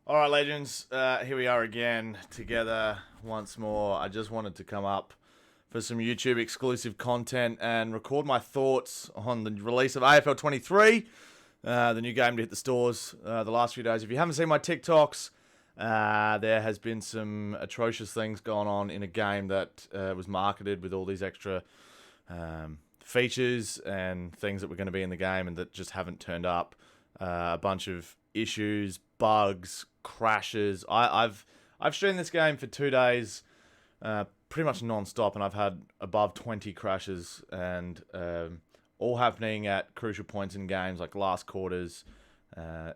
All right, legends. Here we are again together once more. I just wanted to come up for some YouTube exclusive content and record my thoughts on the release of AFL 23, the new game to hit the stores the last few days. If you haven't seen my TikToks, there has been some atrocious things going on in a game that was marketed with all these extra features and things that were going to be in the game and that just haven't turned up. A bunch of issues, bugs, crashes. I've streamed this game for 2 days, pretty much non-stop, and I've had above 20 crashes, and all happening at crucial points in games, like last quarters.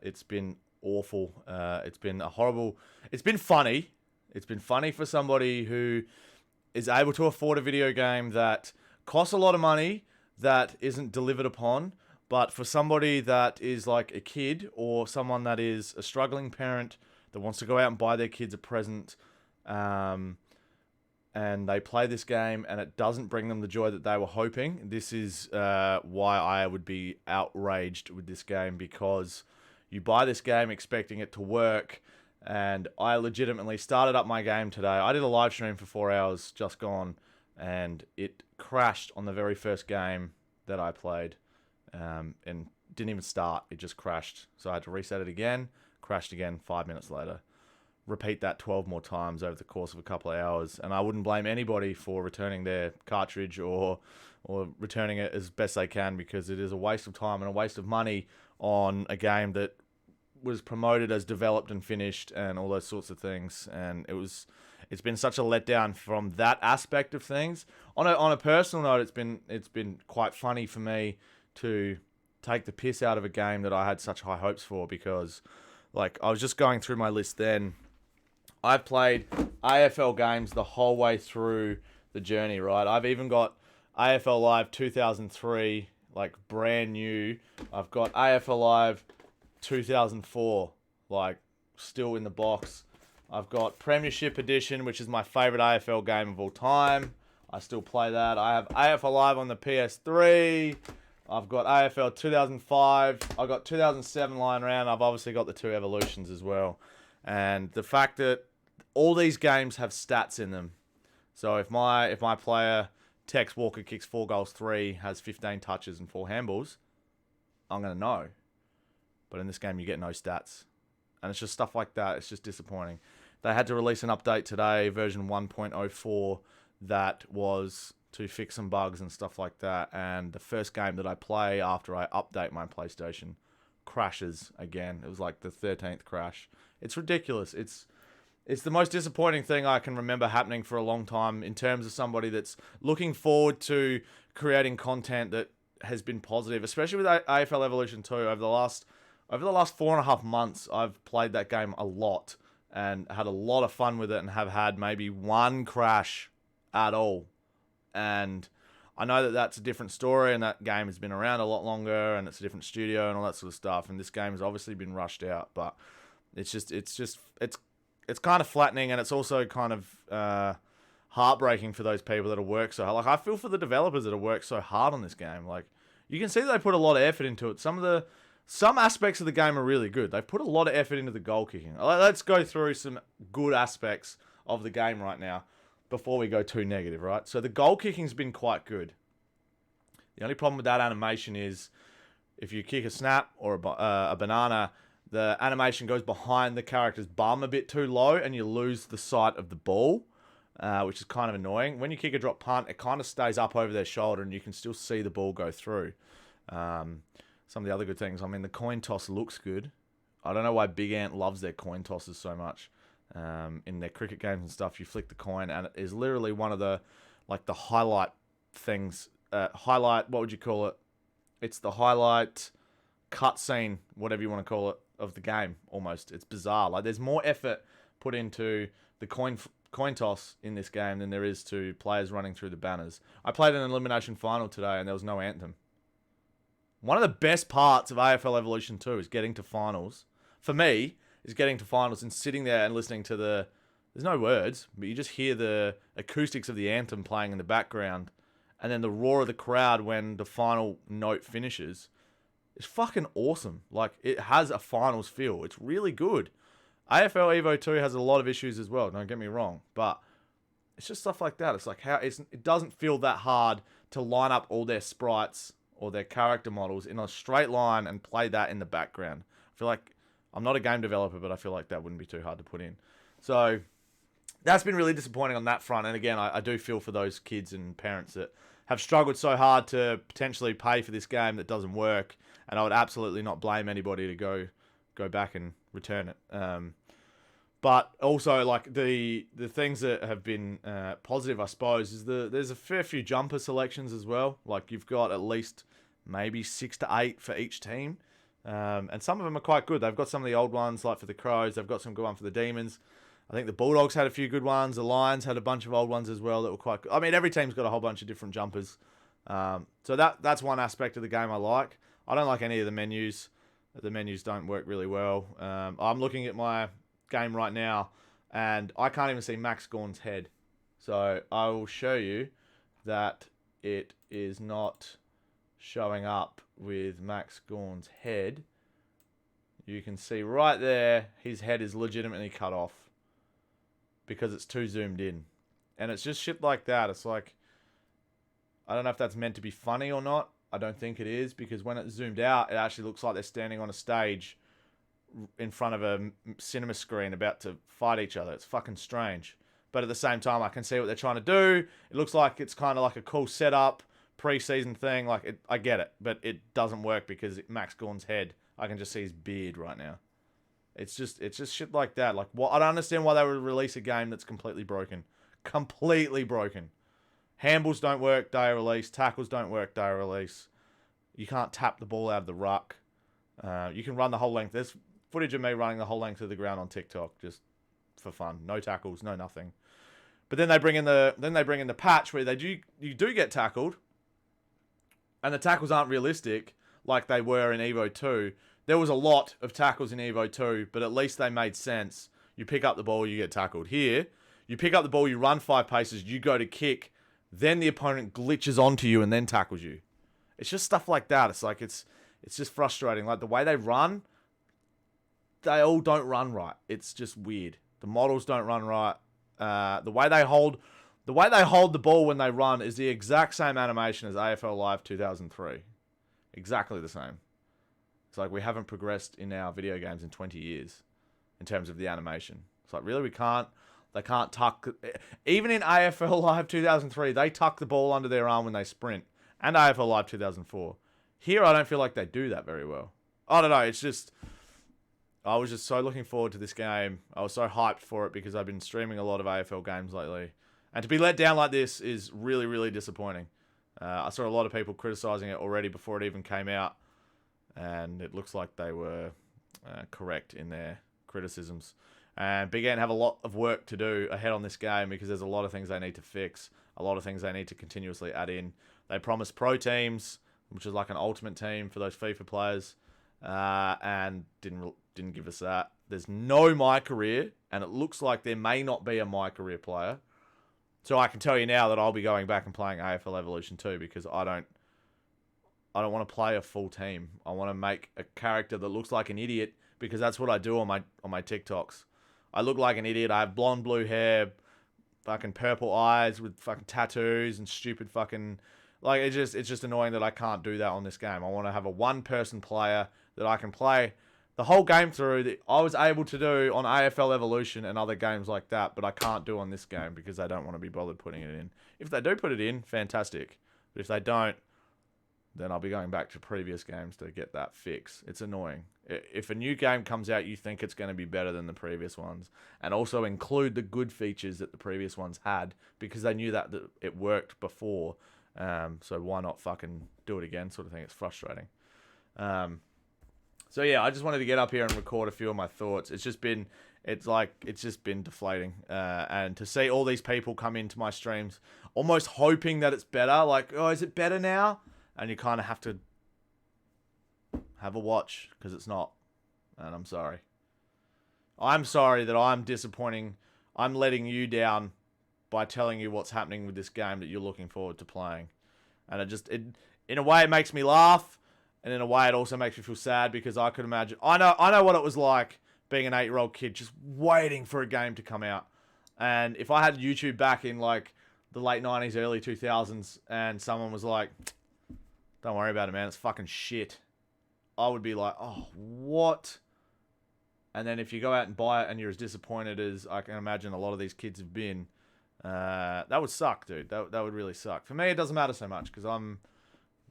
It's been awful. It's been a horrible. It's been funny. It's been funny for somebody who is able to afford a video game that costs a lot of money, that isn't delivered upon. But for somebody that is like a kid or someone that is a struggling parent that wants to go out and buy their kids a present, and they play this game and it doesn't bring them the joy that they were hoping, this is why I would be outraged with this game, because you buy this game expecting it to work. And I legitimately started up my game today. I did a live stream for 4 hours just gone, and it crashed on the very first game that I played. And didn't even start. It just crashed. So I had to reset it again, crashed again 5 minutes later. Repeat that 12 more times over the course of a couple of hours. And I wouldn't blame anybody for returning their cartridge or returning it as best they can, because it is a waste of time and a waste of money on a game that was promoted as developed and finished and all those sorts of things. And it's been such a letdown from that aspect of things. On a personal note, it's been quite funny for me to take the piss out of a game that I had such high hopes for, because like I was just going through my list then. I've played AFL games the whole way through the journey, right? I've even got AFL Live 2003, like brand new. I've got AFL Live 2004, like still in the box. I've got Premiership Edition, which is my favourite AFL game of all time. I still play that. I have AFL Live on the PS3. I've got AFL 2005. I've got 2007 lying around. I've obviously got the two Evolutions as well. And the fact that all these games have stats in them. So if my player, Tex Walker, kicks 4 goals, 3, has 15 touches and 4 handballs, I'm going to know. But in this game, you get no stats. And it's just stuff like that. It's just disappointing. They had to release an update today, version 1.04, that was to fix some bugs and stuff like that. And the first game that I play after I update my PlayStation crashes again. It was like the 13th crash. It's ridiculous. It's the most disappointing thing I can remember happening for a long time in terms of somebody that's looking forward to creating content that has been positive, especially with AFL Evolution 2. Over the last 4.5 months, I've played that game a lot and had a lot of fun with it, and have had maybe one crash at all. And I know that that's a different story, and that game has been around a lot longer, and it's a different studio and all that sort of stuff. And this game has obviously been rushed out, but it's kind of flattening, and it's also kind of heartbreaking for those people that have worked so hard. Like, I feel for the developers that have worked so hard on this game. Like, you can see that they put a lot of effort into it. Some aspects of the game are really good. They've put a lot of effort into the goal kicking. Let's go through some good aspects of the game right now before we go too negative, right? So the goal kicking's been quite good. The only problem with that animation is if you kick a snap or a banana, the animation goes behind the character's bum a bit too low, and you lose the sight of the ball, which is kind of annoying. When you kick a drop punt, it kind of stays up over their shoulder, and you can still see the ball go through. Some of the other good things, I mean, the coin toss looks good. I don't know why Big Ant loves their coin tosses so much. In their cricket games and stuff, you flick the coin, and it is literally one of the highlight things. What would you call it? It's the highlight cutscene, whatever you want to call it, of the game. Almost, it's bizarre. Like, there's more effort put into the coin toss in this game than there is to players running through the banners. I played an elimination final today, and there was no anthem. One of the best parts of AFL Evolution 2 is getting to finals. For me, is getting to finals and sitting there and listening to there's no words, but you just hear the acoustics of the anthem playing in the background, and then the roar of the crowd when the final note finishes. It's fucking awesome. Like, it has a finals feel. It's really good. AFL Evo 2 has a lot of issues as well, don't get me wrong, but it's just stuff like that. It's like it doesn't feel that hard to line up all their sprites or their character models in a straight line and play that in the background. I feel like I'm not a game developer, but I feel like that wouldn't be too hard to put in. So that's been really disappointing on that front. And again, I do feel for those kids and parents that have struggled so hard to potentially pay for this game that doesn't work. And I would absolutely not blame anybody to go back and return it. But also, like, the things that have been positive, I suppose, is there's a fair few jumper selections as well. Like, you've got at least maybe 6 to 8 for each team. And some of them are quite good. They've got some of the old ones, like for the Crows. They've got some good ones for the Demons. I think the Bulldogs had a few good ones. The Lions had a bunch of old ones as well that were quite good. I mean, every team's got a whole bunch of different jumpers. So that's one aspect of the game I like. I don't like any of the menus. The menus don't work really well. I'm looking at my game right now, and I can't even see Max Gawn's head. So I will show you that it is not showing up with Max Gawn's head. You can see right there, his head is legitimately cut off because it's too zoomed in. And it's just shit like that. It's like, I don't know if that's meant to be funny or not. I don't think it is, because when it's zoomed out, it actually looks like they're standing on a stage in front of a cinema screen about to fight each other. It's fucking strange. But at the same time, I can see what they're trying to do. It looks like it's kind of like a cool setup, pre-season thing. Like, I get it, but it doesn't work because Max Gawn's head, I can just see his beard right now. It's just shit like that. Like, what? I don't understand why they would release a game that's completely broken. Completely broken. Handballs don't work day of release. Tackles don't work day of release. You can't tap the ball out of the ruck. You can run the whole length. There's footage of me running the whole length of the ground on TikTok just for fun. No tackles, no nothing. But then they bring in the patch where you do get tackled, and the tackles aren't realistic like they were in Evo 2. There was a lot of tackles in Evo 2, but at least they made sense. You pick up the ball, you get tackled. Here, you pick up the ball, you run 5 paces, you go to kick, then the opponent glitches onto you and then tackles you. It's just stuff like that. It's like, it's just frustrating. Like, the way they run, they all don't run right. It's just weird. The models don't run right. The way they hold the ball when they run is the exact same animation as AFL Live 2003. Exactly the same. It's like, we haven't progressed in our video games in 20 years in terms of the animation. It's like, really, they can't tuck. Even in AFL Live 2003, they tuck the ball under their arm when they sprint. And AFL Live 2004. Here, I don't feel like they do that very well. I don't know. It's just, I was just so looking forward to this game. I was so hyped for it because I've been streaming a lot of AFL games lately. And to be let down like this is really, really disappointing. I saw a lot of people criticizing it already before it even came out. And it looks like they were correct in their criticisms. And Big Ant have a lot of work to do ahead on this game because there's a lot of things they need to fix. A lot of things they need to continuously add in. They promised pro teams, which is like an ultimate team for those FIFA players, and didn't give us that. There's no My Career, and it looks like there may not be a My Career player. So I can tell you now that I'll be going back and playing AFL Evolution 2 because I don't want to play a full team. I want to make a character that looks like an idiot because that's what I do on my TikToks. I look like an idiot. I have blonde blue hair, fucking purple eyes with fucking tattoos and stupid fucking, like, it's just annoying that I can't do that on this game. I want to have a one-person player that I can play the whole game through that I was able to do on AFL Evolution and other games like that, but I can't do on this game because they don't want to be bothered putting it in. If they do put it in, fantastic. But if they don't, then I'll be going back to previous games to get that fix. It's annoying. If a new game comes out, you think it's going to be better than the previous ones, and also include the good features that the previous ones had because they knew that it worked before. So why not fucking do it again, sort of thing. It's frustrating. So yeah, I just wanted to get up here and record a few of my thoughts. It's just been deflating. And to see all these people come into my streams almost hoping that it's better, like, oh, is it better now? And you kind of have to have a watch because it's not. And I'm sorry. I'm sorry that I'm disappointing. I'm letting you down by telling you what's happening with this game that you're looking forward to playing. And it in a way, it makes me laugh. And in a way, it also makes me feel sad because I could imagine. I know what it was like being an 8-year-old kid, just waiting for a game to come out. And if I had YouTube back in like the late 90s, early 2000s, and someone was like, don't worry about it, man, it's fucking shit, I would be like, oh, what? And then if you go out and buy it and you're as disappointed as I can imagine a lot of these kids have been, that would suck, dude. That would really suck. For me, it doesn't matter so much because I'm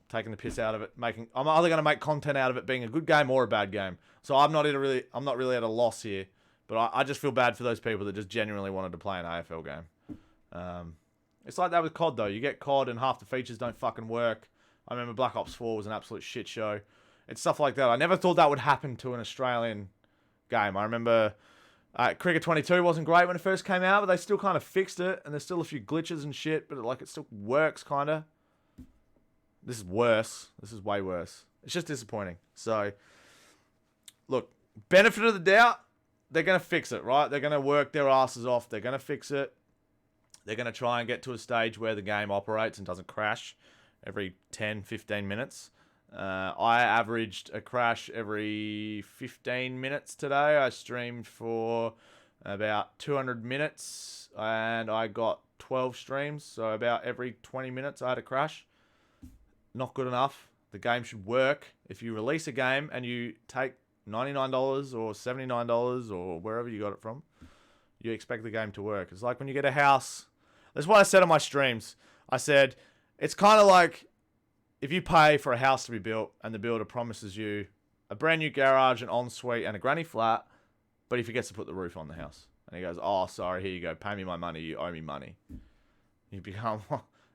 taking the piss out of it. I'm either going to make content out of it being a good game or a bad game. So I'm not really at a loss here. But I just feel bad for those people that just genuinely wanted to play an AFL game. It's like that with COD though. You get COD and half the features don't fucking work. I remember Black Ops 4 was an absolute shit show. It's stuff like that. I never thought that would happen to an Australian game. I remember Cricket 22 wasn't great when it first came out, but they still kind of fixed it, and there's still a few glitches and shit, but it still works kind of. This is worse. This is way worse. It's just disappointing. So, look, benefit of the doubt, they're going to fix it, right? They're going to work their asses off. They're going to fix it. They're going to try and get to a stage where the game operates and doesn't crash every 10, 15 minutes. I averaged a crash every 15 minutes today. I streamed for about 200 minutes and I got 12 streams. So about every 20 minutes I had a crash. Not good enough. The game should work. If you release a game and you take $99 or $79 or wherever you got it from, you expect the game to work. It's like when you get a house. That's what I said on my streams. I said, it's kind of like if you pay for a house to be built and the builder promises you a brand new garage, an ensuite, and a granny flat, but he forgets to put the roof on the house. And he goes, oh, sorry, here you go. Pay me my money. You owe me money. You become,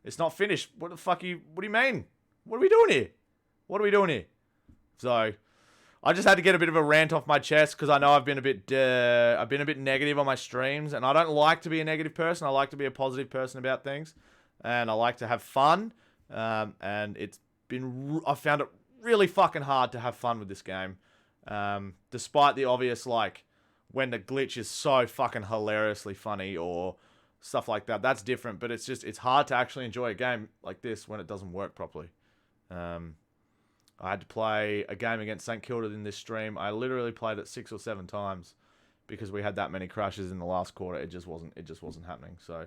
it's not finished. What do you mean? What are we doing here? What are we doing here? So I just had to get a bit of a rant off my chest because I know I've been a bit negative on my streams, and I don't like to be a negative person. I like to be a positive person about things, and I like to have fun. And I found it really fucking hard to have fun with this game, despite the obvious, like when the glitch is so fucking hilariously funny or stuff like that. That's different, but it's hard to actually enjoy a game like this when it doesn't work properly. I had to play a game against St Kilda in this stream. I literally played it 6 or 7 times because we had that many crashes in the last quarter. It just wasn't happening. So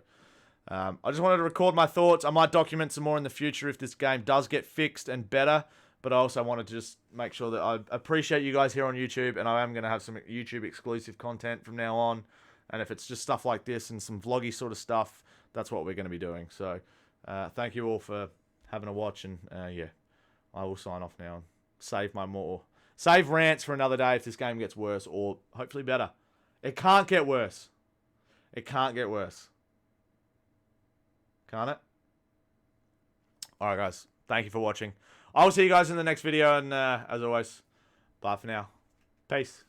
I just wanted to record my thoughts. I might document some more in the future if this game does get fixed and better. But I also wanted to just make sure that I appreciate you guys here on YouTube, and I am going to have some YouTube exclusive content from now on. And if it's just stuff like this and some vloggy sort of stuff, that's what we're going to be doing. So thank you all for having a watch, and yeah, I will sign off now and save rants for another day if this game gets worse or hopefully better. It can't get worse. It can't get worse. Can't it? Alright guys, thank you for watching. I will see you guys in the next video, and as always, bye for now. Peace.